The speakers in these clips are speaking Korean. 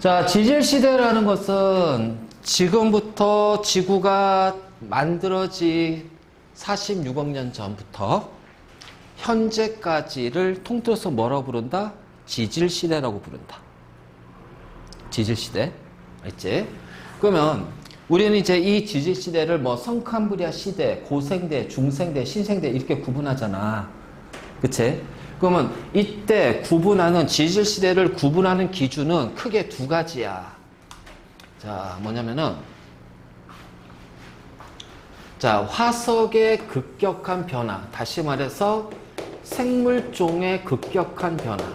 자, 지질시대라는 것은 지금부터 지구가 만들어진 46억 년 전부터 현재까지를 통틀어서 뭐라고 부른다? 지질시대라고 부른다. 지질시대. 알지? 그러면 우리는 이제 이 지질시대를 뭐 성캄브리아 시대, 고생대, 중생대, 신생대 이렇게 구분하잖아. 그치? 그러면 이때 구분하는 지질시대를 구분하는 기준은 크게 두 가지야. 자, 뭐냐면은 자, 화석의 급격한 변화. 다시 말해서 생물종의 급격한 변화.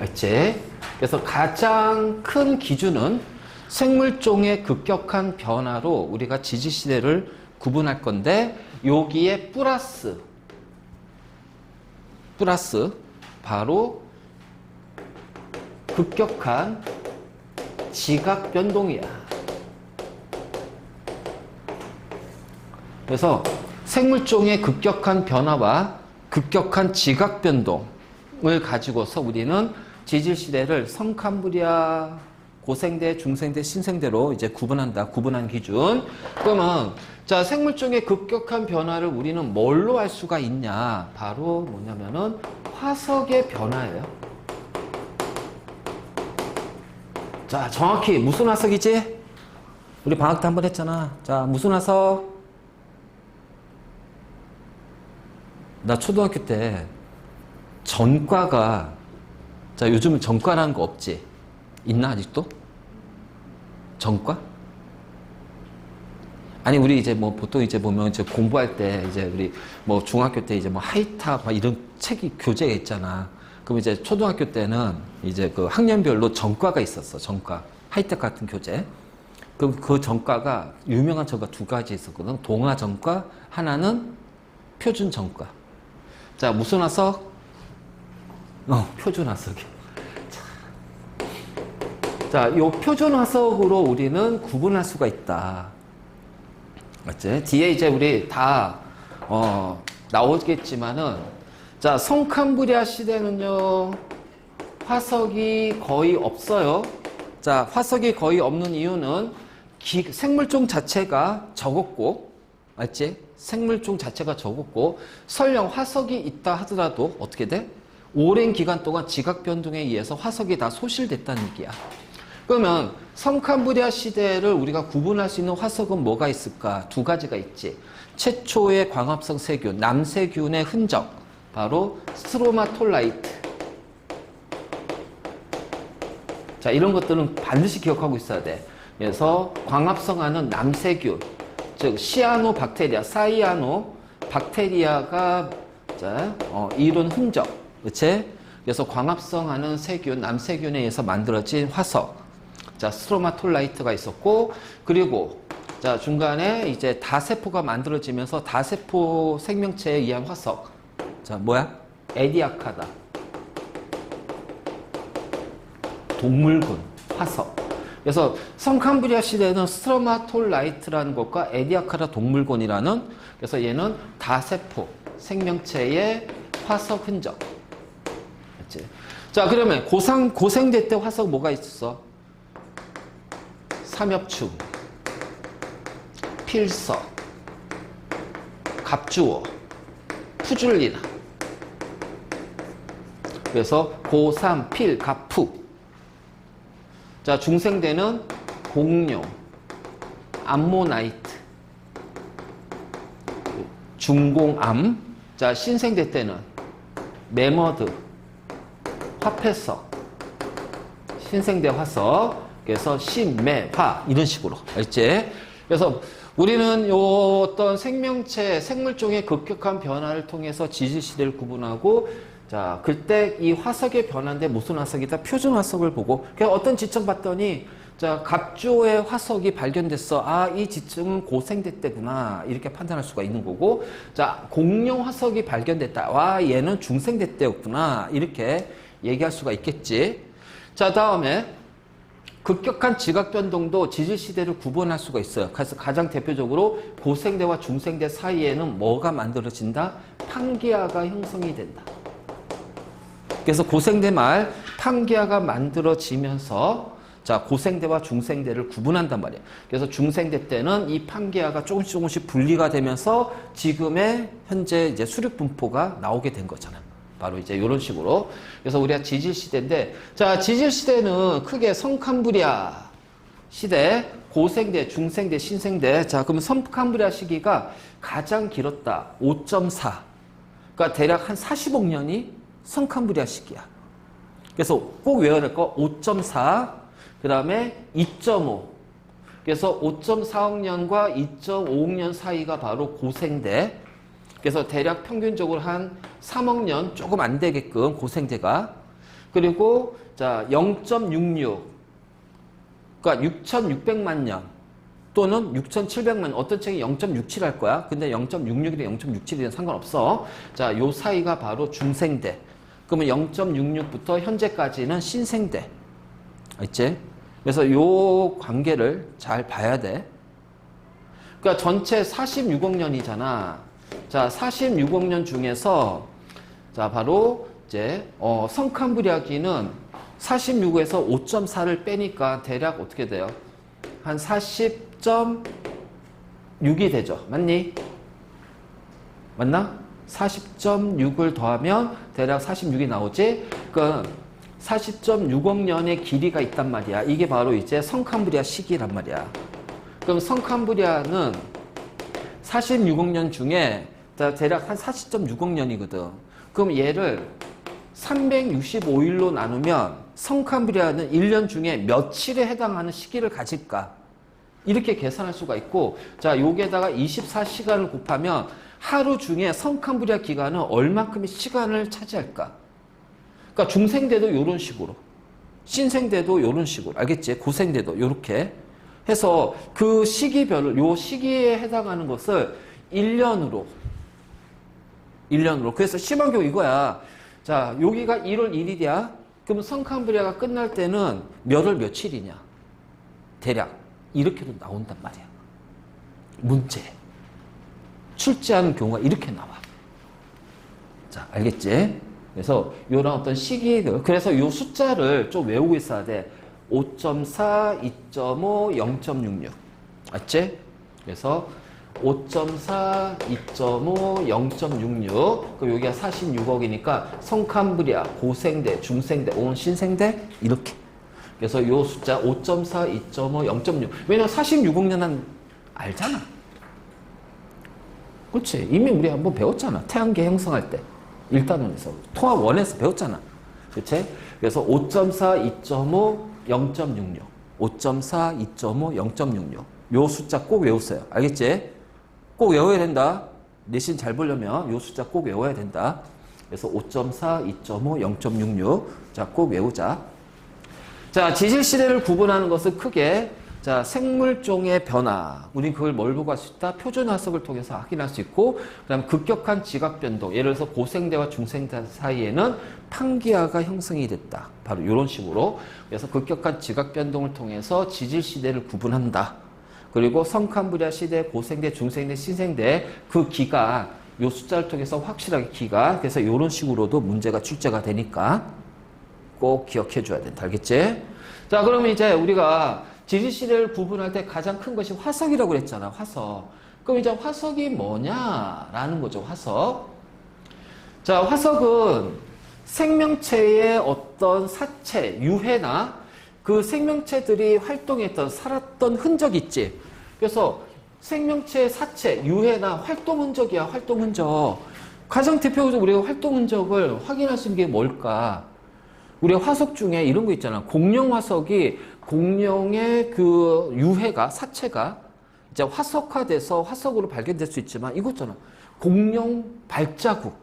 알지? 그래서 가장 큰 기준은 생물종의 급격한 변화로 우리가 지질시대를 구분할 건데 여기에 플러스 바로 급격한 지각 변동이야. 그래서 생물종의 급격한 변화와 급격한 지각 변동을 가지고서 우리는 지질시대를 성캄브리아, 고생대, 중생대, 신생대로 이제 구분한다. 구분한 기준. 그러면 자, 생물종의 급격한 변화를 우리는 뭘로 알 수가 있냐? 바로 뭐냐면은 화석의 변화예요. 자, 정확히 무슨 화석이지? 우리 방학 때 한번 했잖아. 자, 무슨 화석? 나 초등학교 때 전과가, 자, 요즘은 전과라는 거 없지? 있나 아직도? 전과? 아니, 우리 이제 뭐 보통 이제 보면 이제 공부할 때 이제 우리 뭐 중학교 때 이제 뭐 하이타 막 이런 책이 교재가 있잖아. 그럼 이제 초등학교 때는 이제 그 학년별로 전과가 있었어. 전과. 하이텍 같은 교재. 그럼 그 전과가 유명한 전과 두 가지 있었거든. 동화 전과, 하나는 표준 전과. 자, 무슨 화석? 표준 화석이야. 자, 요 표준 화석으로 우리는 구분할 수가 있다. 맞지? 뒤에 이제 우리 다, 나오겠지만은, 자, 성캄브리아 시대는요, 화석이 거의 없어요. 자, 화석이 거의 없는 이유는 생물종 자체가 적었고, 맞지? 생물종 자체가 적었고, 설령 화석이 있다 하더라도 어떻게 돼? 오랜 기간 동안 지각 변동에 의해서 화석이 다 소실됐다는 얘기야. 그러면 성캄브리아 시대를 우리가 구분할 수 있는 화석은 뭐가 있을까? 두 가지가 있지. 최초의 광합성 세균, 남세균의 흔적, 바로 스트로마톨라이트. 자, 이런 것들은 반드시 기억하고 있어야 돼. 그래서 광합성하는 남세균, 즉 시아노박테리아, 사이아노 박테리아가 자, 이룬 흔적, 그치? 그래서 광합성하는 세균, 남세균에 의해서 만들어진 화석. 자, 스트로마톨라이트가 있었고, 그리고 자, 중간에 이제 다세포가 만들어지면서 다세포 생명체에 의한 화석. 자, 뭐야? 에디아카다. 동물군, 화석. 그래서 성캄브리아 시대에는 스트로마톨라이트라는 것과 에디아카다 동물군이라는, 그래서 얘는 다세포 생명체의 화석 흔적. 그치? 자, 그러면 고생대 때 화석 뭐가 있었어? 삼엽충, 필석, 갑주어, 푸줄리나. 그래서 고삼, 필, 갑푸. 자, 중생대는 공룡, 암모나이트, 중공암. 자, 신생대 때는 매머드, 화폐석, 신생대 화석. 그래서 신매화 이런 식으로. 알지? 그래서 우리는 요 어떤 생명체, 생물종의 급격한 변화를 통해서 지질시대를 구분하고, 자, 그때 이 화석의 변화인데 무슨 화석이다? 표준 화석을 보고, 그냥 어떤 지점 봤더니, 자, 갑주의 화석이 발견됐어. 아, 이 지점은 고생대 때구나. 이렇게 판단할 수가 있는 거고, 자, 공룡 화석이 발견됐다. 와, 얘는 중생대 때였구나. 이렇게 얘기할 수가 있겠지. 자, 다음에, 급격한 지각 변동도 지질 시대를 구분할 수가 있어요. 그래서 가장 대표적으로 고생대와 중생대 사이에는 뭐가 만들어진다? 판기하가 형성이 된다. 그래서 고생대 말 판기하가 만들어지면서 자, 고생대와 중생대를 구분한단 말이에요. 그래서 중생대 때는 이 판기하가 조금씩 분리가 되면서 지금의 현재 이제 수륙 분포가 나오게 된 거잖아. 바로 이제 이런 식으로. 그래서 우리가 지질 시대인데, 자, 지질 시대는 크게 성캄브리아 시대, 고생대, 중생대, 신생대. 자, 그러면 성캄브리아 시기가 가장 길었다. 5.4. 그러니까 대략 한 40억 년이 성캄브리아 시기야. 그래서 꼭 외워야 될 거 5.4. 그 다음에 2.5. 그래서 5.4억 년과 2.5억 년 사이가 바로 고생대. 그래서 대략 평균적으로 한 3억 년 조금 안 되게끔 고생대가. 그리고 자 0.66. 그러니까 6,600만 년 또는 6,700만 년. 어떤 책이 0.67 할 거야. 근데 0.66이든 0.67이든 상관없어. 자, 요 사이가 바로 중생대. 그러면 0.66부터 현재까지는 신생대. 알지? 그래서 요 관계를 잘 봐야 돼. 그러니까 전체 46억 년이잖아. 자, 46억 년 중에서 자, 바로 이제 성캄브리아기는 46에서 5.4를 빼니까 대략 어떻게 돼요? 한 40.6이 되죠. 맞니? 맞나? 40.6을 더하면 대략 46이 나오지? 그러니까 40.6억 년의 길이가 있단 말이야. 이게 바로 이제 성캄브리아 시기란 말이야. 그럼 성캄브리아는 46억 년 중에 대략 한 40.6억 년이거든. 그럼 얘를 365일로 나누면 성캄브리아는 1년 중에 며칠에 해당하는 시기를 가질까? 이렇게 계산할 수가 있고, 자, 여기에다가 24시간을 곱하면 하루 중에 성캄브리아 기간은 얼마큼의 시간을 차지할까? 그러니까 중생대도 이런 식으로, 신생대도 이런 식으로, 알겠지? 고생대도 이렇게 해서 그 시기별로, 요 시기에 해당하는 것을 1년으로. 그래서 심한교 이거야. 자, 여기가 1월 1일이야. 그럼 성캄브리아가 끝날 때는 몇 월 며칠이냐? 대략 이렇게도 나온단 말이야. 문제. 출제하는 경우가 이렇게 나와. 자, 알겠지? 그래서 이런 어떤 시기들, 그래서 이 숫자를 좀 외우고 있어야 돼. 5.4, 2.5, 0.66. 맞지? 그래서 5.4, 2.5, 0.66. 그럼 여기가 46억이니까 성캄브리아, 고생대, 중생대, 오늘 신생대 이렇게. 그래서 이 숫자 5.4, 2.5, 0.6. 왜냐면 46억 년은 알잖아. 그렇지? 이미 우리 한번 배웠잖아. 태양계 형성할 때. 1단원에서. 통합 1에서 배웠잖아. 그치? 그래서 5.4, 2.5, 0.66. 5.4, 2.5, 0.66. 요 숫자 꼭 외우세요. 알겠지? 꼭 외워야 된다. 내신 잘 보려면 요 숫자 꼭 외워야 된다. 그래서 5.4, 2.5, 0.66. 자, 꼭 외우자. 자, 지질시대를 구분하는 것은 크게 자, 생물종의 변화. 우린 그걸 뭘 보고 할 수 있다? 표준 화석을 통해서 확인할 수 있고, 그 다음에 급격한 지각 변동. 예를 들어서 고생대와 중생대 사이에는 판기하가 형성이 됐다. 바로 이런 식으로. 그래서 급격한 지각 변동을 통해서 지질 시대를 구분한다. 그리고 성캄브리아 시대, 고생대, 중생대, 신생대 그 기간, 요 숫자를 통해서 확실하게 기간. 그래서 이런 식으로도 문제가 출제가 되니까 꼭 기억해 줘야 된다. 알겠지? 자, 그러면 이제 우리가 지질시대를 구분할 때 가장 큰 것이 화석이라고 그랬잖아. 화석. 그럼 이제 화석이 뭐냐라는 거죠. 화석. 자, 화석은 생명체의 어떤 사체, 유해나 그 생명체들이 활동했던, 살았던 흔적이 있지. 그래서 생명체의 사체, 유해나 활동 흔적이야. 활동 흔적. 가장 대표적으로 우리가 활동 흔적을 확인할 수 있는 게 뭘까? 우리 화석 중에 이런 거 있잖아. 공룡 화석이 공룡의 그 유해가, 사체가 이제 화석화돼서 화석으로 발견될 수 있지만 이거 있잖아. 공룡 발자국.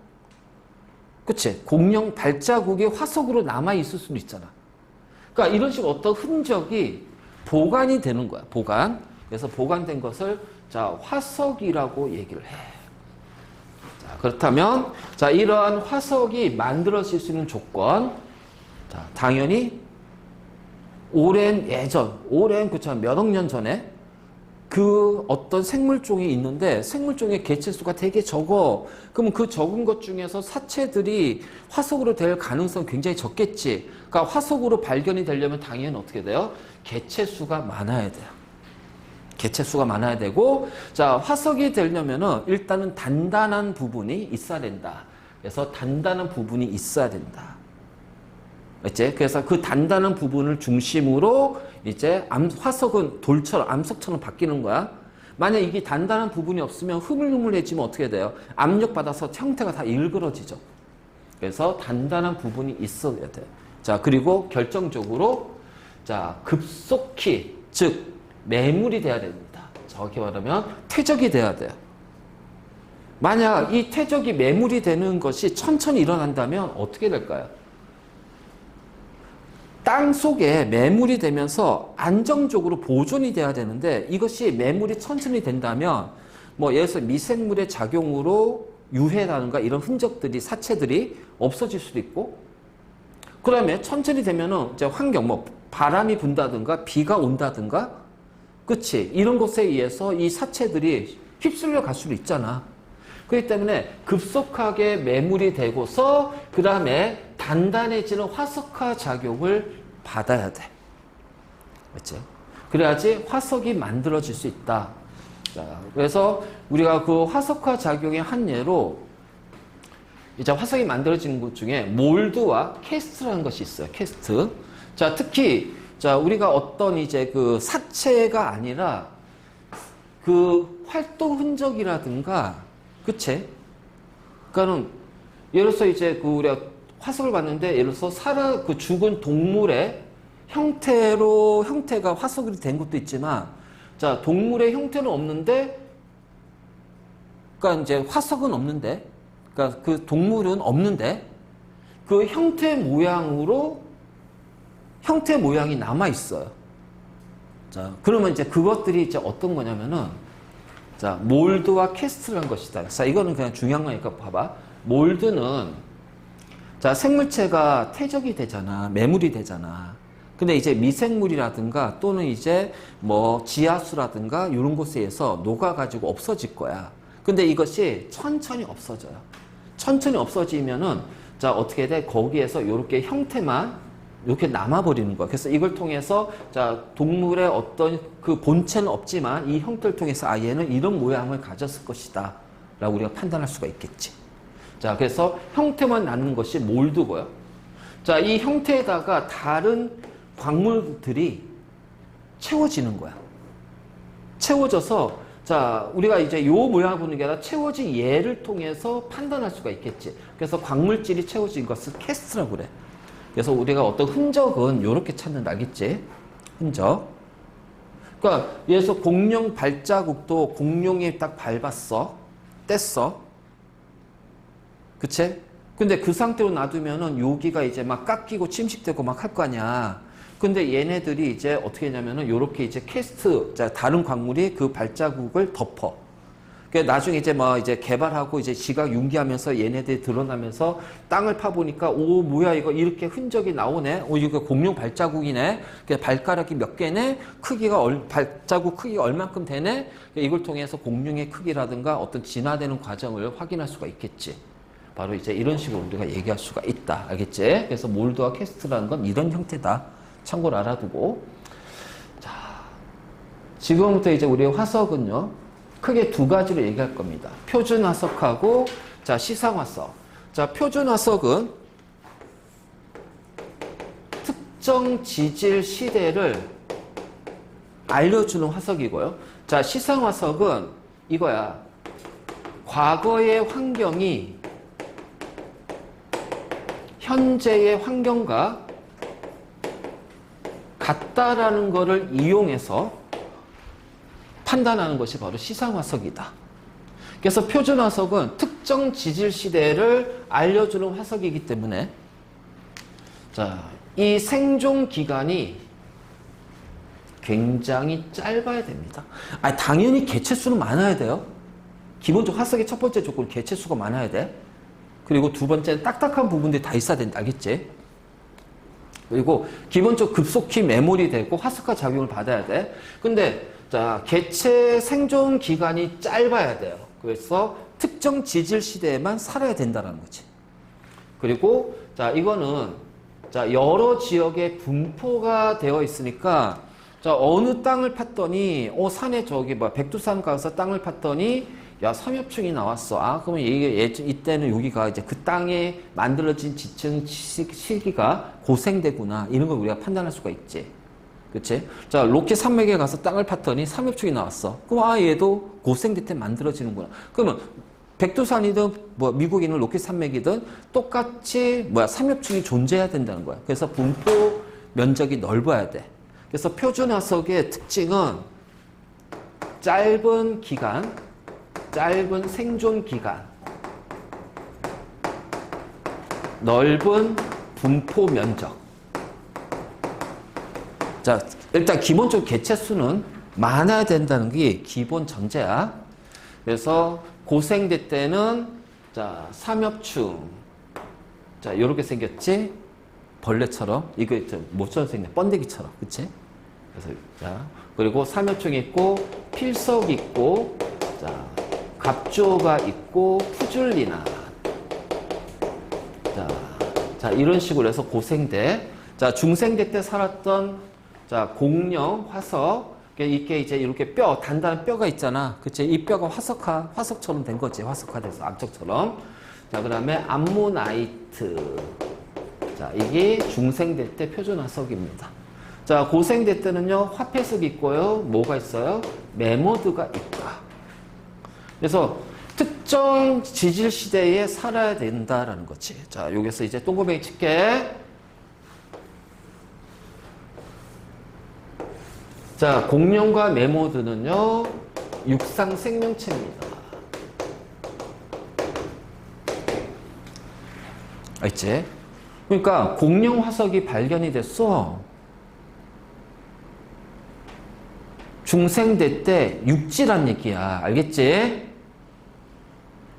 그치? 공룡 발자국이 화석으로 남아있을 수도 있잖아. 그러니까 이런 식으로 어떤 흔적이 보관이 되는 거야. 보관. 그래서 보관된 것을 자, 화석이라고 얘기를 해. 자, 그렇다면 자, 이러한 화석이 만들어질 수 있는 조건. 자, 당연히 오랜 그쵸 몇 억 년 전에 그 어떤 생물종이 있는데 생물종의 개체수가 되게 적어. 그러면 그 적은 것 중에서 사체들이 화석으로 될 가능성이 굉장히 적겠지. 그러니까 화석으로 발견이 되려면 당연히 어떻게 돼요? 개체수가 많아야 돼요. 개체수가 많아야 되고, 자, 화석이 되려면은 일단은 단단한 부분이 있어야 된다. 그래서 단단한 부분이 있어야 된다. 맞지? 그래서 그 단단한 부분을 중심으로 이제 화석은 돌처럼, 암석처럼 바뀌는 거야. 만약 이게 단단한 부분이 없으면 흐물흐물해지면 어떻게 돼요? 압력받아서 형태가 다 일그러지죠. 그래서 단단한 부분이 있어야 돼. 자, 그리고 결정적으로, 자, 급속히, 즉, 매물이 돼야 됩니다. 정확히 말하면 퇴적이 돼야 돼요. 만약 이 퇴적이 매물이 되는 것이 천천히 일어난다면 어떻게 될까요? 땅 속에 매물이 되면서 안정적으로 보존이 돼야 되는데 이것이 매물이 천천히 된다면 뭐 예를 들어서 미생물의 작용으로 유해라든가 이런 흔적들이 사체들이 없어질 수도 있고 그다음에 천천히 되면은 이제 환경 뭐 바람이 분다든가 비가 온다든가 그치 이런 것에 의해서 이 사체들이 휩쓸려 갈 수도 있잖아. 그렇기 때문에 급속하게 매물이 되고서 그 다음에 단단해지는 화석화 작용을 받아야 돼. 그렇지? 그래야지 화석이 만들어질 수 있다. 자, 그래서 우리가 그 화석화 작용의 한 예로 이제 화석이 만들어지는 것 중에 몰드와 캐스트라는 것이 있어요. 캐스트. 자, 특히 자, 우리가 어떤 이제 그 사체가 아니라 그 활동 흔적이라든가 그치? 그러니까는 예를 들어서 이제 그 우리가 화석을 봤는데 예를 들어서 그 죽은 동물의 형태가 화석이 된 것도 있지만 자, 동물의 형태는 없는데 그러니까 이제 화석은 없는데 그러니까 그 동물은 없는데 그 형태 모양이 남아 있어요. 자, 그러면 이제 그것들이 이제 어떤 거냐면은 자, 몰드와 캐스트라는 것이다. 자, 이거는 그냥 중요한 거니까 봐봐. 몰드는 자, 생물체가 퇴적이 되잖아. 매물이 되잖아. 근데 이제 미생물이라든가 또는 이제 뭐 지하수라든가 이런 곳에 의해서 녹아가지고 없어질 거야. 근데 이것이 천천히 없어져요. 천천히 없어지면은 자, 어떻게 돼? 거기에서 이렇게 형태만 이렇게 남아버리는 거야. 그래서 이걸 통해서 자 동물의 어떤 그 본체는 없지만 이 형태를 통해서 아 얘는 이런 모양을 가졌을 것이다 라고 우리가 판단할 수가 있겠지. 자 그래서 형태만 남는 것이 몰드고요. 자 이 형태에다가 다른 광물들이 채워지는 거야. 채워져서 자 우리가 이제 요 모양을 보는 게 아니라 채워진 얘를 통해서 판단할 수가 있겠지. 그래서 광물질이 채워진 것을 캐스트라고 그래. 그래서 우리가 어떤 흔적은 이렇게 찾는다, 알겠지? 흔적. 그러니까 예를 들어서 공룡 발자국도 공룡이 딱 밟았어, 뗐어, 그치? 근데 그 상태로 놔두면은 여기가 이제 막 깎이고 침식되고 막 할 거 아니야. 근데 얘네들이 이제 어떻게 하냐면은 요렇게 이제 캐스트, 다른 광물이 그 발자국을 덮어. 그러니까 나중에 이제 뭐 이제 개발하고 이제 지각 융기하면서 얘네들이 드러나면서 땅을 파보니까 오 뭐야 이거 이렇게 흔적이 나오네. 오 이거 공룡 발자국이네. 발가락이 몇 개네. 발자국 크기가 얼만큼 되네. 이걸 통해서 공룡의 크기라든가 어떤 진화되는 과정을 확인할 수가 있겠지. 바로 이제 이런 식으로 우리가 얘기할 수가 있다. 알겠지? 그래서 몰드와 캐스트라는 건 이런 형태다. 참고로 알아두고. 자, 지금부터 이제 우리의 화석은요. 크게 두 가지로 얘기할 겁니다. 표준 화석하고 자 시상 화석. 자 표준 화석은 특정 지질 시대를 알려주는 화석이고요. 자 시상 화석은 이거야. 과거의 환경이 현재의 환경과 같다라는 것을 이용해서 판단하는 것이 바로 시상화석이다. 그래서 표준화석은 특정 지질 시대를 알려주는 화석이기 때문에 자, 이 생존 기간이 굉장히 짧아야 됩니다. 당연히 개체수는 많아야 돼요. 기본적으로 화석의 첫 번째 조건은 개체수가 많아야 돼. 그리고 두 번째는 딱딱한 부분들이 다 있어야 된다. 알겠지? 그리고 기본적으로 급속히 메모리 되고 화석화 작용을 받아야 돼. 근데 자, 개체 생존 기간이 짧아야 돼요. 그래서 특정 지질 시대에만 살아야 된다는 거지. 그리고 자, 이거는 자, 여러 지역에 분포가 되어 있으니까 자, 어느 땅을 팠더니 산에 저기 뭐 백두산 가서 땅을 팠더니 야, 삼엽충이 나왔어. 아, 그러면 이때는 여기가 이제 그 땅에 만들어진 지층 시기가 고생되구나. 이런 걸 우리가 판단할 수가 있지. 그치? 자, 로키 산맥에 가서 땅을 팠더니 삼엽충이 나왔어. 그럼 얘도 고생대 때 만들어지는구나. 그러면 백두산이든 뭐 미국에 있는 로키 산맥이든 똑같이 삼엽충이 존재해야 된다는 거야. 그래서 분포 면적이 넓어야 돼. 그래서 표준 화석의 특징은 짧은 기간, 짧은 생존 기간, 넓은 분포 면적. 자, 일단 기본적으로 개체 수는 많아야 된다는 게 기본 전제야. 그래서 고생대 때는 자, 삼엽충. 자, 요렇게 생겼지? 벌레처럼. 이거 모처럼 생긴 번데기처럼. 그치? 그래서 자, 그리고 삼엽충이 있고 필석 있고 자, 갑조가 있고 푸줄리나. 자, 이런 식으로 해서 고생대. 자, 중생대 때 살았던 자, 공룡, 화석. 이게 이제 이렇게 단단한 뼈가 있잖아. 그치? 이 뼈가 화석처럼 된 거지. 화석화돼서 암석처럼. 자, 그 다음에 암모나이트. 자, 이게 중생대 때 표준 화석입니다. 자, 고생대 때는요, 화폐석이 있고요. 뭐가 있어요? 메모드가 있다. 그래서 특정 지질 시대에 살아야 된다라는 거지. 자, 여기서 이제 동그라미 칠게. 자, 공룡과 메모드는요, 육상 생명체입니다. 알지? 그러니까 공룡 화석이 발견이 됐어. 중생대 때 육지란 얘기야. 알겠지?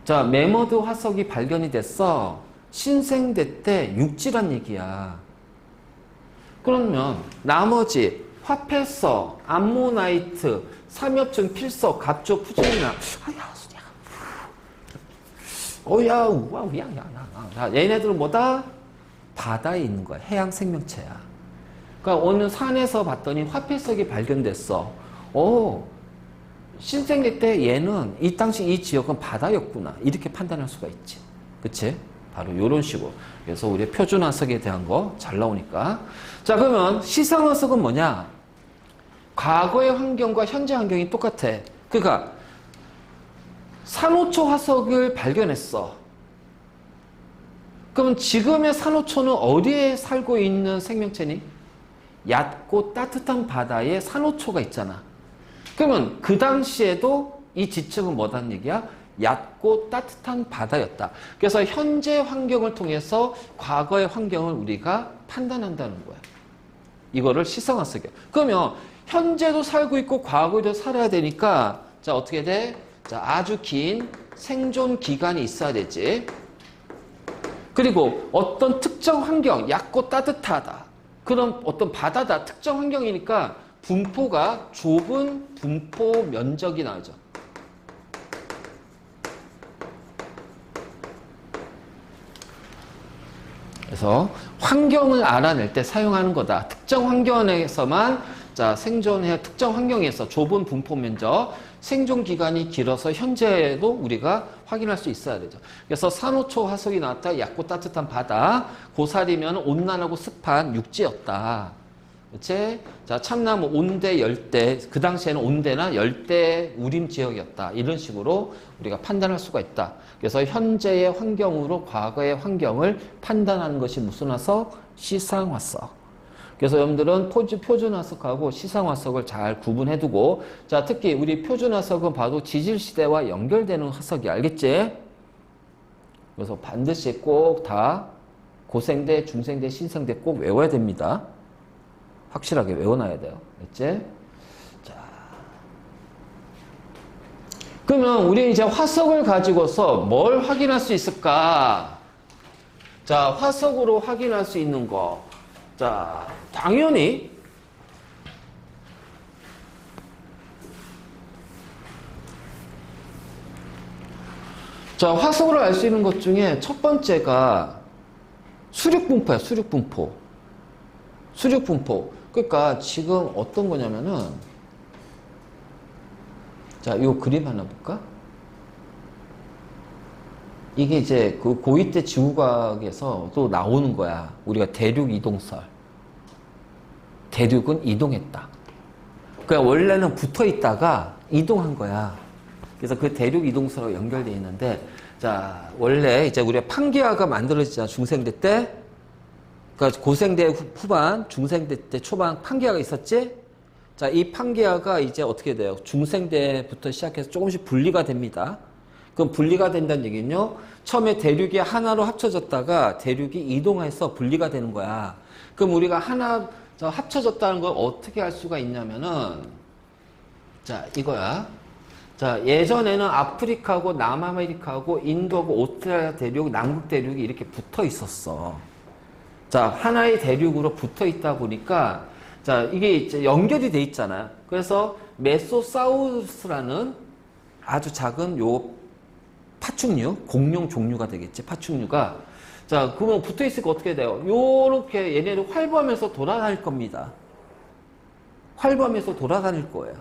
자, 메모드 화석이 발견이 됐어. 신생대 때 육지란 얘기야. 그러면 나머지 화폐석, 암모나이트, 삼엽충, 필석, 갑조, 푸질리나. 얘네들은 뭐다? 바다에 있는 거야. 해양 생명체야. 그러니까 어느 산에서 봤더니 화폐석이 발견됐어. 신생대 때 얘는 이 당시 이 지역은 바다였구나. 이렇게 판단할 수가 있지. 그치? 바로 이런 식으로. 그래서 우리 표준 화석에 대한 거 잘 나오니까. 자, 그러면 시상 화석은 뭐냐? 과거의 환경과 현재 환경이 똑같아. 그러니까 산호초 화석을 발견했어. 그러면 지금의 산호초는 어디에 살고 있는 생명체니? 얕고 따뜻한 바다에 산호초가 있잖아. 그러면 그 당시에도 이 지층은 뭐다는 얘기야? 얕고 따뜻한 바다였다. 그래서 현재 환경을 통해서 과거의 환경을 우리가 판단한다는 거야. 이거를 시성화석이야. 그러면 현재도 살고 있고 과거에도 살아야 되니까 자, 어떻게 돼? 자, 아주 긴 생존 기간이 있어야 되지. 그리고 어떤 특정 환경, 얕고 따뜻하다. 그런 어떤 바다다. 특정 환경이니까 분포가 좁은 분포 면적이 나오죠. 그래서 환경을 알아낼 때 사용하는 거다. 특정 환경에서만 자, 생존해 특정 환경에서 좁은 분포 면적, 생존 기간이 길어서 현재에도 우리가 확인할 수 있어야 되죠. 그래서 산호초 화석이 나왔다. 얕고 따뜻한 바다. 고사리면 온난하고 습한 육지였다. 그치? 자, 참나무 온대, 열대. 그 당시에는 온대나 열대 우림 지역이었다. 이런 식으로 우리가 판단할 수가 있다. 그래서 현재의 환경으로 과거의 환경을 판단하는 것이 무슨 화석? 시상 화석. 그래서 여러분들은 표준 화석하고 시상 화석을 잘 구분해두고, 자, 특히 우리 표준 화석은 봐도 지질 시대와 연결되는 화석이 알겠지? 그래서 반드시 꼭 다 고생대, 중생대, 신생대 꼭 외워야 됩니다. 확실하게 외워놔야 돼요. 알겠지? 자. 그러면 우리 이제 화석을 가지고서 뭘 확인할 수 있을까? 자, 화석으로 확인할 수 있는 거. 자, 당연히 자, 화석으로 알 수 있는 것 중에 첫 번째가 수륙분포야, 수륙분포. 수륙분포. 그러니까 지금 어떤 거냐면은, 자, 요 그림 하나 볼까? 이게 이제 그 고2 때 지구과학에서 또 나오는 거야. 우리가 대륙 이동설. 대륙은 이동했다. 그러니까 원래는 붙어 있다가 이동한 거야. 그래서 그 대륙 이동설하고 연결되어 있는데, 자, 원래 이제 우리가 판기하가 만들어지잖아, 중생대 때. 그러니까 고생대 후반, 중생대 때 초반 판기하가 있었지? 자, 이 판기하가 이제 어떻게 돼요? 중생대부터 시작해서 조금씩 분리가 됩니다. 그럼 분리가 된다는 얘기는요, 처음에 대륙이 하나로 합쳐졌다가 대륙이 이동해서 분리가 되는 거야. 그럼 우리가 하나 합쳐졌다는 걸 어떻게 알 수가 있냐면은, 자, 이거야. 자, 예전에는 아프리카하고 남아메리카하고 인도하고 오스트랄리아 대륙, 남극 대륙이 이렇게 붙어 있었어. 자, 하나의 대륙으로 붙어 있다 보니까, 자, 이게 이제 연결이 돼 있잖아요. 그래서 메소사우루스라는 아주 작은 요 파충류, 공룡 종류가 되겠지, 파충류가. 자, 그러면 붙어 있으니까 어떻게 돼요? 요렇게 얘네를 활보하면서 돌아다닐 겁니다. 활보하면서 돌아다닐 거예요.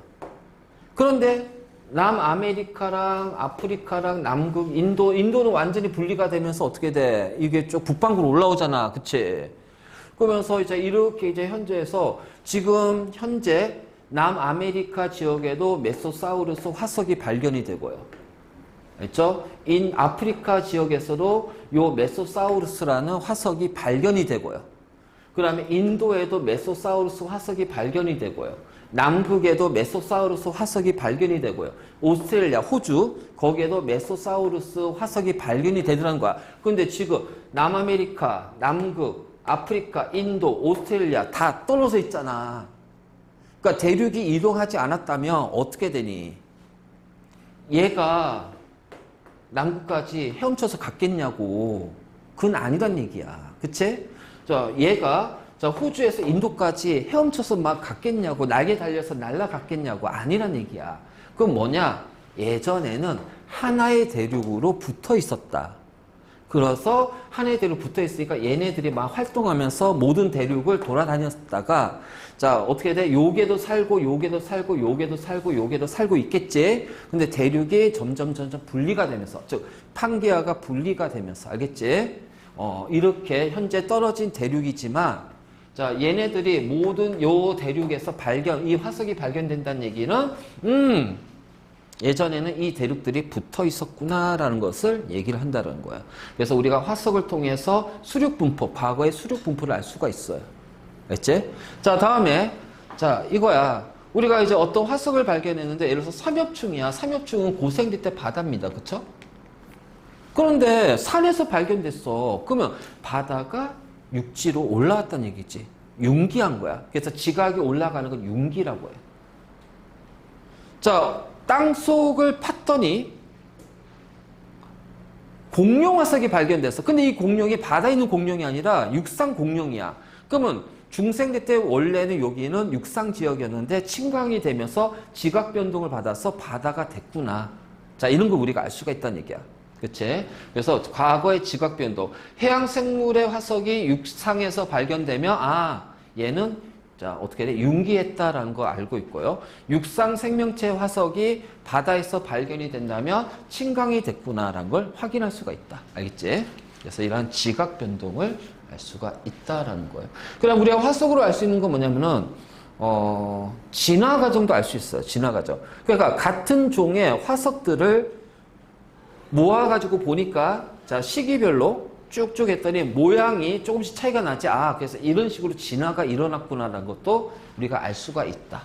그런데 남아메리카랑 아프리카랑 남극, 인도는 완전히 분리가 되면서 어떻게 돼? 이게 쭉 북반구로 올라오잖아. 그치? 그러면서 이제 이렇게 이제 지금 현재 남아메리카 지역에도 메소사우루스 화석이 발견이 되고요. 알죠? 아프리카 지역에서도 요 메소사우루스라는 화석이 발견이 되고요. 그 다음에 인도에도 메소사우루스 화석이 발견이 되고요. 남극에도 메소사우루스 화석이 발견이 되고요. 오스트레일리아, 호주, 거기에도 메소사우루스 화석이 발견이 되더라는 거야. 그런데 지금 남아메리카, 남극, 아프리카, 인도, 오스트레일리아 다 떨어져 있잖아. 그러니까 대륙이 이동하지 않았다면 어떻게 되니? 얘가 남극까지 헤엄쳐서 갔겠냐고. 그건 아니란 얘기야. 그치? 자, 얘가 호주에서 인도까지 헤엄쳐서 막 갔겠냐고, 날개 달려서 날아갔겠냐고, 아니란 얘기야. 그건 뭐냐? 예전에는 하나의 대륙으로 붙어 있었다. 그래서 하나의 대륙 붙어 있으니까 얘네들이 막 활동하면서 모든 대륙을 돌아다녔다가, 자, 어떻게 돼? 요게도 살고, 요게도 살고, 요게도 살고, 요게도 살고 있겠지? 근데 대륙이 점점 분리가 되면서, 즉, 판게아가 분리가 되면서, 알겠지? 이렇게 현재 떨어진 대륙이지만, 자, 얘네들이 모든 요 대륙에서 이 화석이 발견된다는 얘기는, 예전에는 이 대륙들이 붙어 있었구나라는 것을 얘기를 한다는 거야. 그래서 우리가 화석을 통해서 수륙분포, 과거의 수륙분포를 알 수가 있어요. 알겠지? 자, 다음에, 자, 이거야. 우리가 이제 어떤 화석을 발견했는데, 예를 들어서 삼엽충이야. 삼엽충은 고생대 때 바다입니다. 그쵸? 그런데 산에서 발견됐어. 그러면 바다가 육지로 올라왔다는 얘기지. 융기한 거야. 그래서 지각이 올라가는 건 융기라고 해요. 자, 땅 속을 팠더니 공룡 화석이 발견됐어. 근데 이 공룡이 바다에 있는 공룡이 아니라 육상 공룡이야. 그러면 중생대 때 원래는 여기는 육상 지역이었는데 침강이 되면서 지각 변동을 받아서 바다가 됐구나. 자, 이런 걸 우리가 알 수가 있다는 얘기야. 그치? 그래서 과거의 지각 변동, 해양 생물의 화석이 육상에서 발견되면, 얘는 자, 어떻게 돼? 융기했다라는 거 알고 있고요. 육상 생명체 화석이 바다에서 발견이 된다면 침강이 됐구나라는 걸 확인할 수가 있다. 알겠지? 그래서 이러한 지각 변동을 알 수가 있다라는 거예요. 그럼 우리가 화석으로 알 수 있는 건 뭐냐면은, 진화 과정도 알 수 있어요. 진화 과정. 그러니까 같은 종의 화석들을 모아가지고 보니까, 자, 시기별로 쭉쭉 했더니 모양이 조금씩 차이가 나지. 그래서 이런 식으로 진화가 일어났구나라는 것도 우리가 알 수가 있다.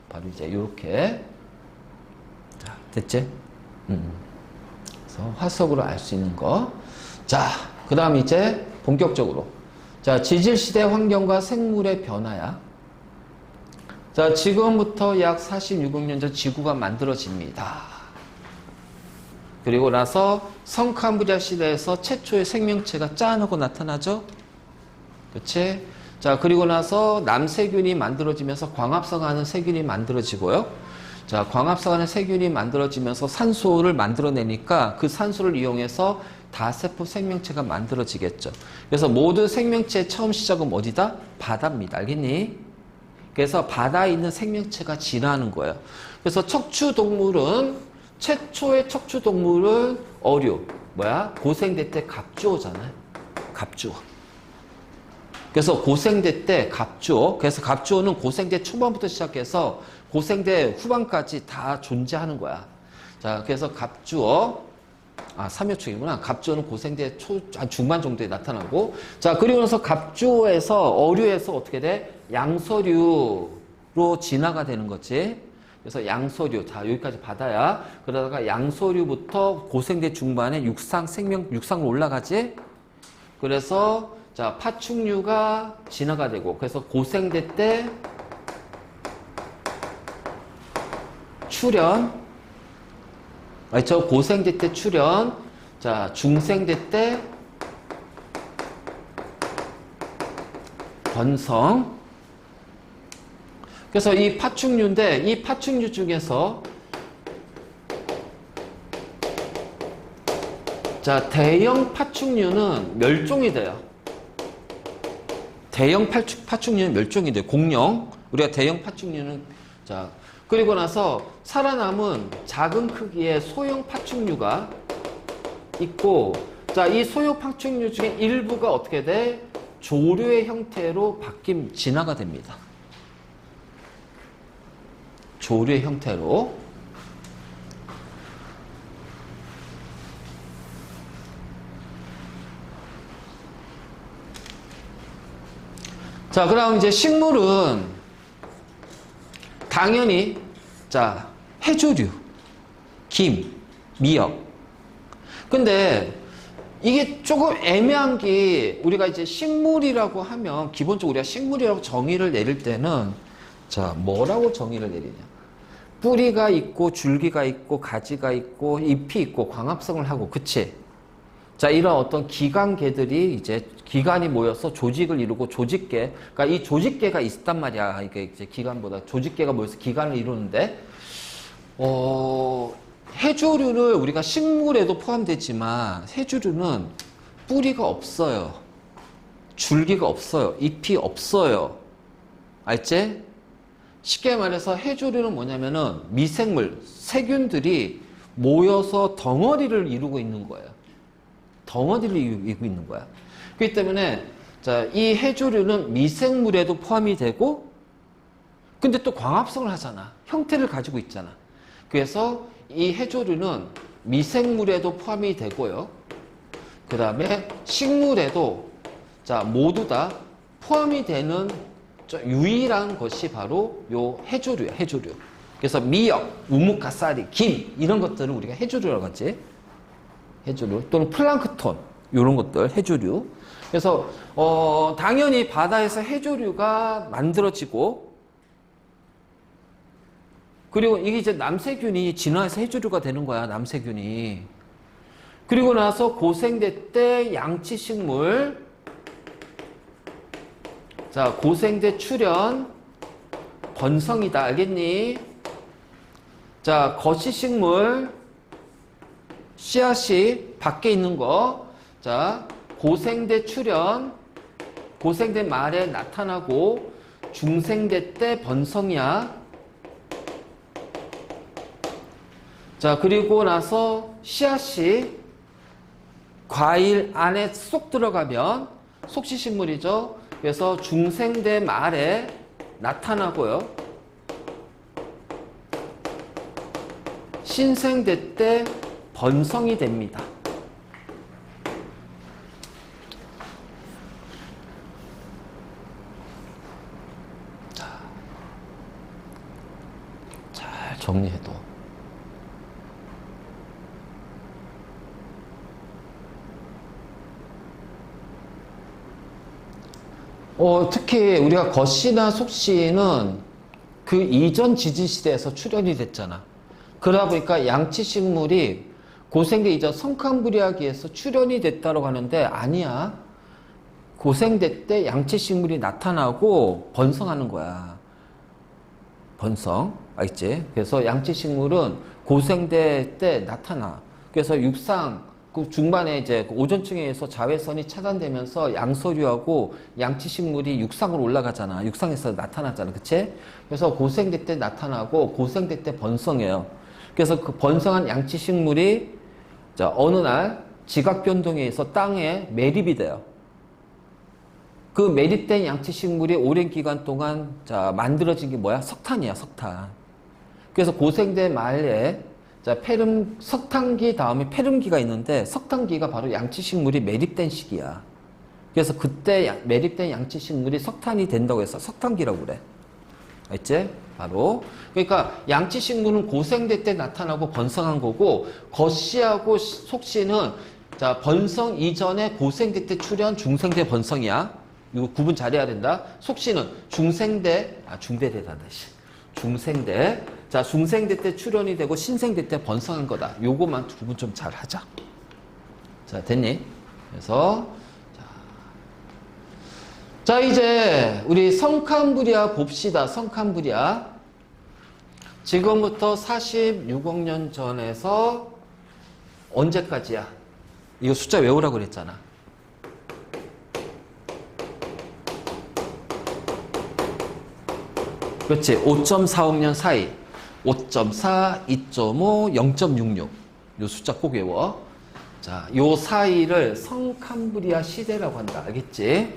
바로 이제 이렇게. 자, 됐지? 그래서 화석으로 알 수 있는 거. 자, 그 다음 이제 본격적으로. 자, 지질시대 환경과 생물의 변화야. 자, 지금부터 약 46억 년 전 지구가 만들어집니다. 그리고 나서 성캄브리아 시대에서 최초의 생명체가 짠 하고 나타나죠. 그치? 자, 그리고 나서 남세균이 만들어지면서 광합성하는 세균이 만들어지고요. 자, 광합성하는 세균이 만들어지면서 산소를 만들어내니까 그 산소를 이용해서 다세포 생명체가 만들어지겠죠. 그래서 모든 생명체의 처음 시작은 어디다? 바다입니다. 알겠니? 그래서 바다에 있는 생명체가 진화하는 거예요. 그래서 척추동물은 최초의 척추동물은 어류, 고생대 때 갑주어잖아요. 갑주어. 그래서 고생대 때 갑주어. 그래서 갑주어는 고생대 초반부터 시작해서 고생대 후반까지 다 존재하는 거야. 자, 그래서 갑주어. 3엽축이구나. 갑주어는 고생대 중반 정도에 나타나고. 자, 그리고 나서 갑주어에서 어류에서 어떻게 돼? 양서류로 진화가 되는 거지. 그래서 양서류. 자, 여기까지 바다야. 그러다가 양서류부터 고생대 중반에 육상으로 올라가지. 그래서 자, 파충류가 진화가 되고. 그래서 고생대 때 출현. 알죠? 고생대 때 출현, 자, 중생대 때 번성. 그래서 이 파충류인데, 이 파충류 중에서 자, 대형 파충류는 멸종이 돼요. 대형 파충류는 멸종이 돼요. 공룡. 우리가 대형 파충류는, 자, 그리고 나서 살아남은 작은 크기의 소형 파충류가 있고, 자, 이 소형 파충류 중에 일부가 어떻게 돼? 조류의 형태로 진화가 됩니다. 조류의 형태로. 자, 그럼 이제 식물은 당연히 자, 해조류, 김, 미역. 근데 이게 조금 애매한 게 우리가 이제 식물이라고 하면 기본적으로 우리가 식물이라고 정의를 내릴 때는 자, 뭐라고 정의를 내리냐? 뿌리가 있고 줄기가 있고 가지가 있고 잎이 있고 광합성을 하고, 그치? 자, 이런 어떤 기관계들이 이제 기관이 모여서 조직을 이루고 조직계, 그러니까 이 조직계가 있단 말이야. 이게 이제 기관보다 조직계가 모여서 기관을 이루는데, 해조류를 우리가 식물에도 포함되지만 해조류는 뿌리가 없어요. 줄기가 없어요. 잎이 없어요. 알지? 쉽게 말해서 해조류는 뭐냐면은 미생물, 세균들이 모여서 덩어리를 이루고 있는 거예요. 덩어리를 이루고 있는 거야. 그렇기 때문에 자, 이 해조류는 미생물에도 포함이 되고, 근데 또 광합성을 하잖아. 형태를 가지고 있잖아. 그래서 이 해조류는 미생물에도 포함이 되고요. 그 다음에 식물에도 자, 모두 다 포함이 되는 유일한 것이 바로 요 해조류야. 해조류. 그래서 미역, 우뭇가사리, 김 이런 것들을 우리가 해조류라고 하지. 해조류 또는 플랑크톤 이런 것들 해조류. 그래서 당연히 바다에서 해조류가 만들어지고, 그리고 이게 이제 남세균이 진화해서 해조류가 되는 거야. 남세균이. 그리고 나서 고생대 때 양치식물, 자, 고생대 출현, 번성이다. 알겠니? 자, 거시식물, 씨앗이 밖에 있는 거. 자, 고생대 출현, 고생대 말에 나타나고, 중생대 때 번성이야. 자, 그리고 나서 씨앗이 과일 안에 쏙 들어가면 속시식물이죠. 그래서 중생대 말에 나타나고요. 신생대 때 번성이 됩니다. 자, 잘 정리해도. 특히 우리가 거씨나 속씨는 그 이전 지진시대에서 출현이 됐잖아. 그러다 보니까 양치식물이 고생대 이전 성칸브리아기에서 출현이 됐다고 하는데 아니야. 고생대 때 양치식물이 나타나고 번성하는 거야. 번성. 알겠지? 그래서 양치식물은 고생대 때 나타나. 그래서 육상, 그 중반에 이제 오존층에서 자외선이 차단되면서 양서류하고 양치식물이 육상으로 올라가잖아. 육상에서 나타나잖아. 그치? 그래서 고생대 때 나타나고 고생대 때 번성해요. 그래서 그 번성한 양치식물이 자, 어느 날 지각 변동에 의해서 땅에 매립이 돼요. 그 매립된 양치식물이 오랜 기간 동안 자, 만들어진 게 뭐야? 석탄이야, 석탄. 그래서 고생대 말에 자, 석탄기 다음에 폐름기가 있는데 석탄기가 바로 양치식물이 매립된 시기야. 그래서 그때 매립된 양치식물이 석탄이 된다고 해서 석탄기라고 그래. 알지? 바로. 그러니까 양치식물은 고생대 때 나타나고 번성한 거고 겉씨하고 속씨는 자, 번성 이전에 고생대 때 출현 중생대 번성이야. 이거 구분 잘해야 된다. 속씨는 중생대, 중대대다. 중생대. 자, 중생대 때 출현이 되고 신생대 때 번성한 거다. 요거만 구분 좀 잘 하자. 자, 됐니? 그래서 자, 이제 우리 성캄브리아 봅시다. 성캄브리아. 지금부터 46억 년 전에서 언제까지야? 이거 숫자 외우라고 그랬잖아. 그렇지. 5.4억 년 사이. 5.4, 2.5, 0.66. 요 숫자 꼭 외워. 자, 요 사이를 성캄브리아 시대라고 한다. 알겠지?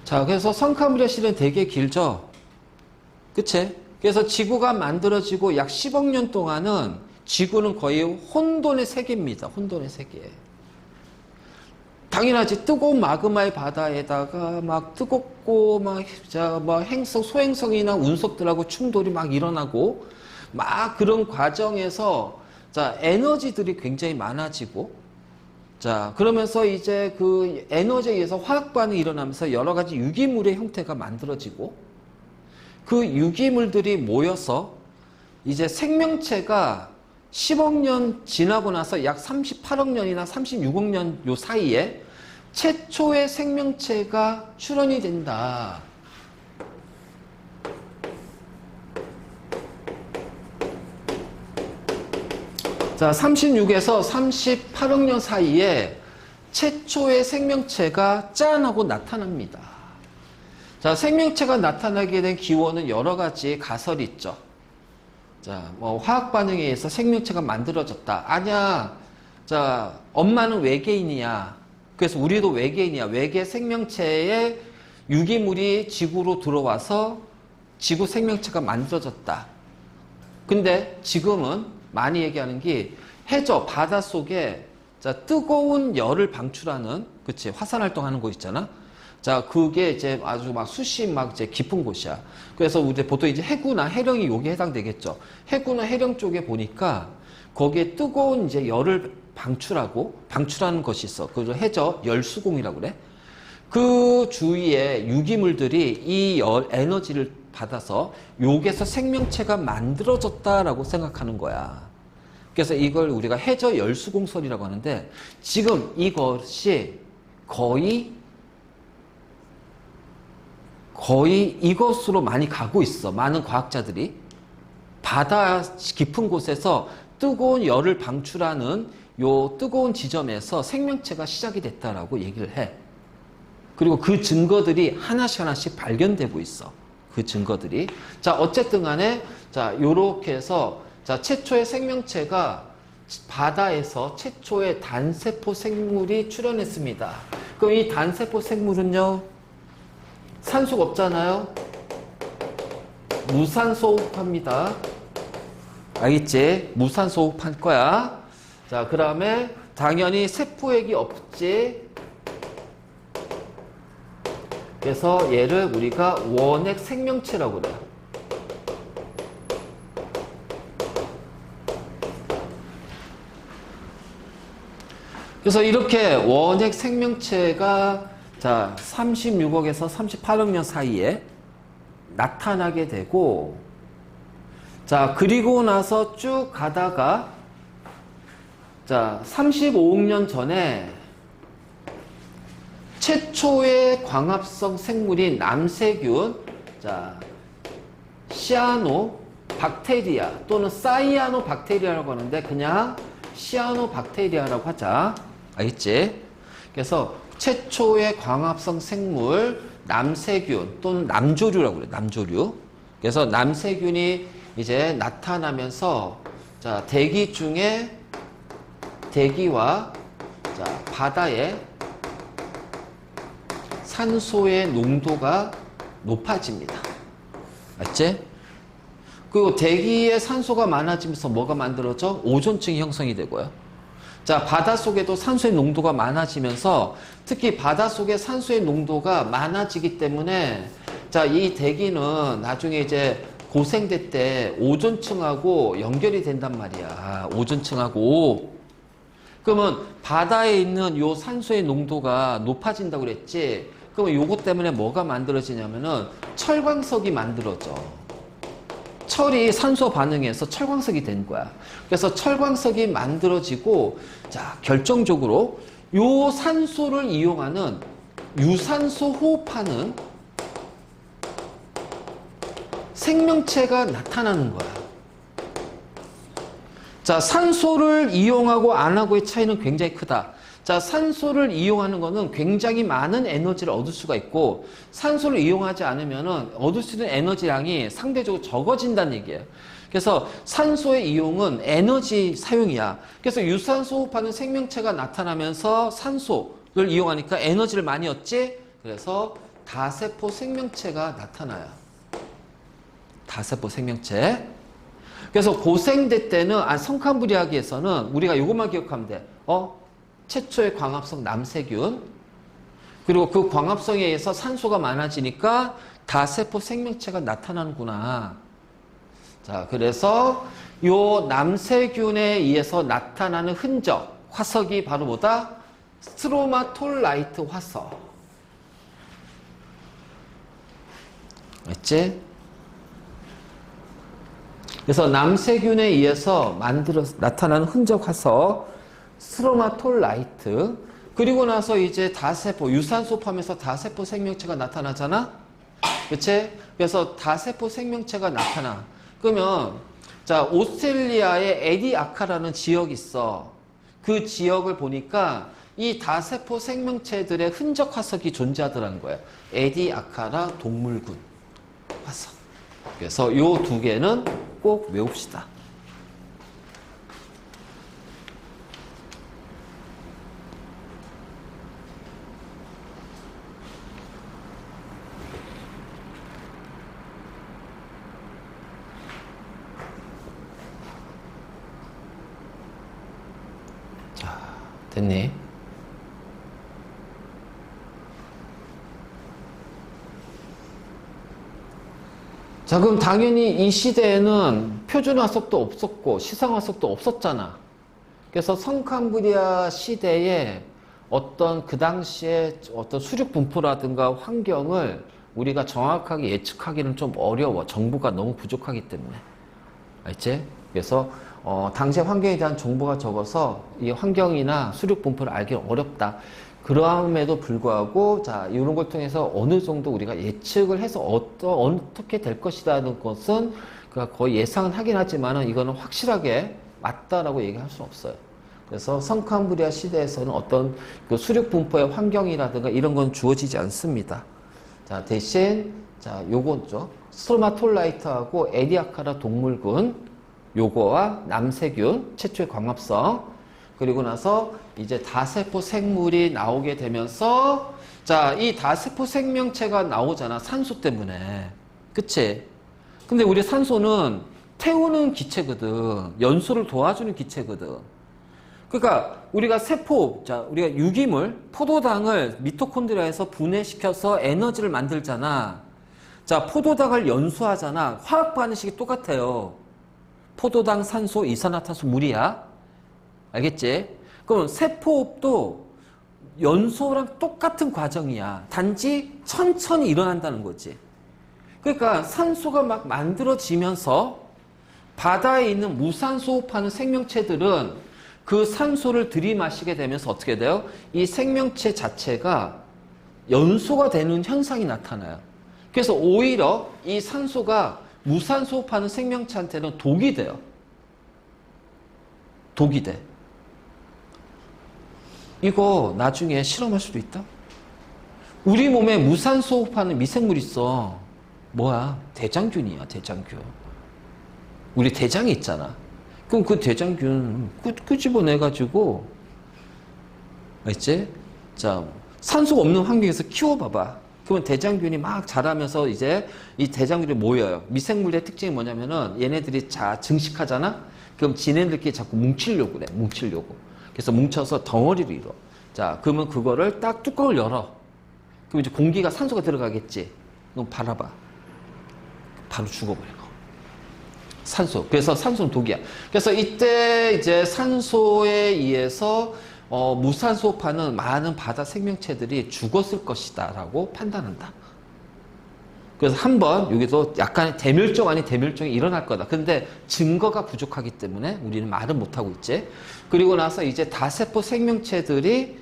자, 그래서 성캄브리아 시대는 되게 길죠? 그치? 그래서 지구가 만들어지고 약 10억 년 동안은 지구는 거의 혼돈의 세계입니다. 혼돈의 세계. 당연하지. 뜨거운 마그마의 바다에다가 막 뜨겁고 막 행성, 소행성이나 운석들하고 충돌이 막 일어나고 막 그런 과정에서 자, 에너지들이 굉장히 많아지고 자, 그러면서 이제 그 에너지에 의해서 화학 반응이 일어나면서 여러 가지 유기물의 형태가 만들어지고 그 유기물들이 모여서 이제 생명체가 10억 년 지나고 나서 약 38억 년이나 36억 년 요 사이에 최초의 생명체가 출현이 된다. 자, 36에서 38억 년 사이에 최초의 생명체가 짠 하고 나타납니다. 자, 생명체가 나타나게 된 기원은 여러 가지 가설이 있죠. 자, 뭐 화학 반응에 의해서 생명체가 만들어졌다. 아니야. 자, 엄마는 외계인이야. 그래서 우리도 외계인이야. 외계 생명체의 유기물이 지구로 들어와서 지구 생명체가 만들어졌다. 근데 지금은 많이 얘기하는 게 해저 바닷속에 자, 뜨거운 열을 방출하는 그치 화산 활동하는 곳 있잖아. 자, 그게 이제 아주 막 수심 막 이제 깊은 곳이야. 그래서 우리 보통 이제 해구나 해령이 여기에 해당되겠죠. 해구나 해령 쪽에 보니까 거기에 뜨거운 이제 열을 방출하는 것이 있어. 그래서 해저 열수공이라고 그래. 그 주위에 유기물들이 이 에너지를 받아서 여기에서 생명체가 만들어졌다라고 생각하는 거야. 그래서 이걸 우리가 해저 열수공설이라고 하는데 지금 이것이 거의 이것으로 많이 가고 있어. 많은 과학자들이 바다 깊은 곳에서 뜨거운 열을 방출하는 요 뜨거운 지점에서 생명체가 시작이 됐다라고 얘기를 해. 그리고 그 증거들이 하나씩 발견되고 있어. 그 증거들이. 자, 어쨌든 간에 자, 요렇게 해서 자, 최초의 생명체가 바다에서 최초의 단세포 생물이 출현했습니다. 그럼 이 단세포 생물은요, 산소가 없잖아요. 무산소 호흡합니다. 알겠지? 무산소 호흡할 거야. 자, 그 다음에 당연히 세포액이 없지. 그래서 얘를 우리가 원핵 생명체라고 그래요. 그래서 이렇게 원핵 생명체가 자, 36억에서 38억 년 사이에 나타나게 되고 자, 그리고 나서 쭉 가다가 자, 35억 년 전에 최초의 광합성 생물인 남세균, 자, 시아노박테리아 또는 사이아노박테리아라고 하는데 그냥 시아노박테리아라고 하자. 알겠지? 그래서 최초의 광합성 생물 남세균 또는 남조류라고 그래. 남조류. 그래서 남세균이 이제 나타나면서 자, 대기 중에 대기와 자, 바다의 산소의 농도가 높아집니다. 맞지? 그리고 대기에 산소가 많아지면서 뭐가 만들어져? 오존층이 형성이 되고요. 자, 바닷속에도 산소의 농도가 많아지면서 특히 바닷속에 산소의 농도가 많아지기 때문에 자, 이 대기는 나중에 이제 고생대 때 오존층하고 연결이 된단 말이야. 오존층하고. 그러면 바다에 있는 요 산소의 농도가 높아진다고 그랬지? 그러면 요것 때문에 뭐가 만들어지냐면은 철광석이 만들어져. 철이 산소 반응해서 철광석이 된 거야. 그래서 철광석이 만들어지고, 자, 결정적으로 요 산소를 이용하는 유산소 호흡하는 생명체가 나타나는 거야. 자, 산소를 이용하고 안 하고의 차이는 굉장히 크다. 자, 산소를 이용하는 거는 굉장히 많은 에너지를 얻을 수가 있고, 산소를 이용하지 않으면은 얻을 수 있는 에너지량이 상대적으로 적어진다는 얘기예요. 그래서 산소의 이용은 에너지 사용이야. 그래서 유산소 호흡하는 생명체가 나타나면서 산소를 이용하니까 에너지를 많이 얻지? 그래서 다세포 생명체가 나타나요. 다세포 생명체. 그래서 고생대 때는, 성칸부리아기에서는 우리가 이것만 기억하면 돼. 최초의 광합성 남세균. 그리고 그 광합성에 의해서 산소가 많아지니까 다세포 생명체가 나타나는구나. 자, 그래서 요 남세균에 의해서 나타나는 흔적, 화석이 바로 뭐다? 스트로마톨라이트 화석. 맞지? 그래서 남세균에 의해서 나타나는 흔적 화석, 스트로마톨라이트. 그리고 나서 이제 다세포, 유산소 포함해서 다세포 생명체가 나타나잖아? 그치? 그래서 다세포 생명체가 나타나. 그러면, 자, 오스트레일리아에 에디아카라는 지역이 있어. 그 지역을 보니까 이 다세포 생명체들의 흔적 화석이 존재하더라는 거예요. 에디아카라 동물군 화석. 그래서 요 두 개는 꼭 외웁시다. 자, 됐니? 자, 그럼 당연히 이 시대에는 표준 화석도 없었고 시상 화석도 없었잖아. 그래서 성칸브리아 시대에 어떤 그 당시에 어떤 수륙 분포라든가 환경을 우리가 정확하게 예측하기는 좀 어려워. 정보가 너무 부족하기 때문에. 알지? 그래서 당시의 환경에 대한 정보가 적어서 이 환경이나 수륙 분포를 알기는 어렵다. 그럼에도 불구하고 자, 이런 걸 통해서 어느 정도 우리가 예측을 해서 어떻게 될 것이라는 것은 거의 예상은 하긴 하지만은 이거는 확실하게 맞다라고 얘기할 수는 없어요. 그래서 성칸브리아 시대에서는 어떤 그 수륙 분포의 환경이라든가 이런 건 주어지지 않습니다. 자, 대신 자, 요거죠. 스트로마톨라이트하고 에디아카라 동물군 요거와 남세균 최초의 광합성 그리고 나서 이제 다세포 생물이 나오게 되면서 자, 이 다세포 생명체가 나오잖아. 산소 때문에. 그치? 근데 우리 산소는 태우는 기체거든. 연소를 도와주는 기체거든. 그러니까 우리가 세포, 자, 우리가 유기물, 포도당을 미토콘드리아에서 분해시켜서 에너지를 만들잖아. 자, 포도당을 연소하잖아. 화학 반응식이 똑같아요. 포도당, 산소, 이산화탄소, 물이야. 알겠지? 그럼 세포호흡도 연소랑 똑같은 과정이야. 단지 천천히 일어난다는 거지. 그러니까 산소가 막 만들어지면서 바다에 있는 무산소 호흡하는 생명체들은 그 산소를 들이마시게 되면서 어떻게 돼요? 이 생명체 자체가 연소가 되는 현상이 나타나요. 그래서 오히려 이 산소가 무산소 호흡하는 생명체한테는 독이 돼요. 독이 돼. 이거 나중에 실험할 수도 있다. 우리 몸에 무산소 호흡하는 미생물이 있어. 뭐야? 대장균이야, 대장균. 우리 대장이 있잖아. 그럼 그 대장균 끄집어내가지고, 알지? 자, 산소가 없는 환경에서 키워봐봐. 그러면 대장균이 막 자라면서 이제 이 대장균이 모여요. 미생물의 특징이 뭐냐면은 얘네들이 증식하잖아? 그럼 지네들끼리 자꾸 뭉치려고 그래, 뭉치려고. 그래서 뭉쳐서 덩어리를 이뤄. 자, 그러면 그거를 딱 뚜껑을 열어. 그럼 이제 공기가 산소가 들어가겠지. 그럼 바라봐. 바로 죽어버려. 산소. 그래서 산소는 독이야. 그래서 이때 이제 산소에 의해서 무산소 호흡하는 많은 바다 생명체들이 죽었을 것이다 라고 판단한다. 그래서 한번 여기서 약간의 대멸종 아닌 대멸종이 일어날 거다. 근데 증거가 부족하기 때문에 우리는 말은 못하고 있지. 그리고 나서 이제 다세포 생명체들이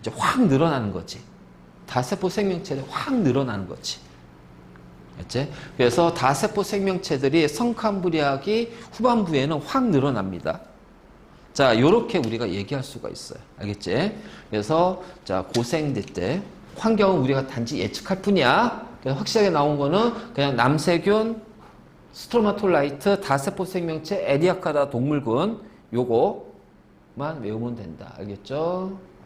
이제 확 늘어나는 거지. 다세포 생명체들이 확 늘어나는 거지. 알지? 그래서 다세포 생명체들이 성캄브리아기 후반부에는 확 늘어납니다. 자, 요렇게 우리가 얘기할 수가 있어요. 알겠지? 그래서, 자, 고생대 때, 환경은 우리가 단지 예측할 뿐이야. 그래서 확실하게 나온 거는 그냥 남세균, 스트로마톨라이트, 다세포 생명체, 에리아카다 동물군, 요거만 외우면 된다. 알겠죠?